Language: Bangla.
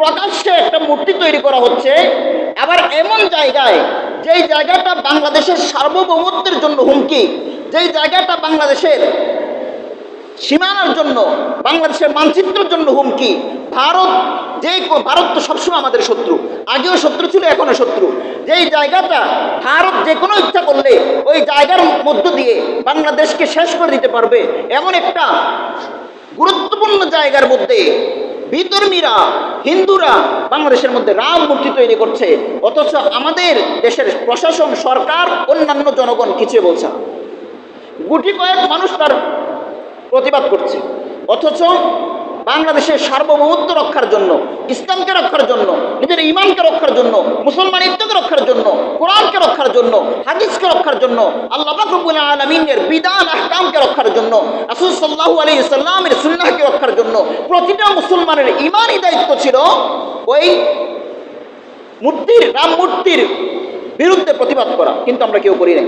প্রকাশ্যে একটা মূর্তি তৈরি করা হচ্ছে, আবার এমন জায়গায় যেই জায়গাটা বাংলাদেশের সার্বভৌমত্বের জন্য হুমকি, যেই জায়গাটা বাংলাদেশের সীমানার জন্য, বাংলাদেশের মানচিত্রের জন্য হুমকি। ভারত তো সবসময় আমাদের শত্রু, আগেও শত্রু ছিল, এখনো শত্রু। যেই জায়গাটা ভারত যে কোনো ইচ্ছা করলে ওই জায়গার মধ্য দিয়ে বাংলাদেশকে শেষ করে দিতে পারবে, এমন একটা গুরুত্বপূর্ণ জায়গার মধ্যে বিধর্মীরা, হিন্দুরা বাংলাদেশের মধ্যে রাম মূর্তি তৈরি করছে, অথচ আমাদের দেশের প্রশাসন, সরকার, অন্যান্য জনগণ কিছুই বলছে না। গুটি কয়েক মানুষ তার প্রতিবাদ করছে, অথচ বাংলাদেশের সার্বভৌমত্ব রক্ষার জন্য, ইসলামকে রক্ষার জন্য, নিজের ইমানকে রক্ষার জন্য, মুসলমানিত্বকে রক্ষার জন্য, কোরআনকে রক্ষার জন্য, হাদিসকে রক্ষার জন্য, আল্লাহ পাক রব্বুল আলামিনের বিধান আহকামকে রক্ষার জন্য, রাসূল সাল্লাল্লাহু আলাইহি সাল্লামের সুন্নাহকে রক্ষার জন্য প্রতিটা মুসলমানের ইমানি দায়িত্ব ছিল ওই মূর্তির, রাম মূর্তির বিরুদ্ধে প্রতিবাদ করা। কিন্তু আমরা কেউ করি নাই।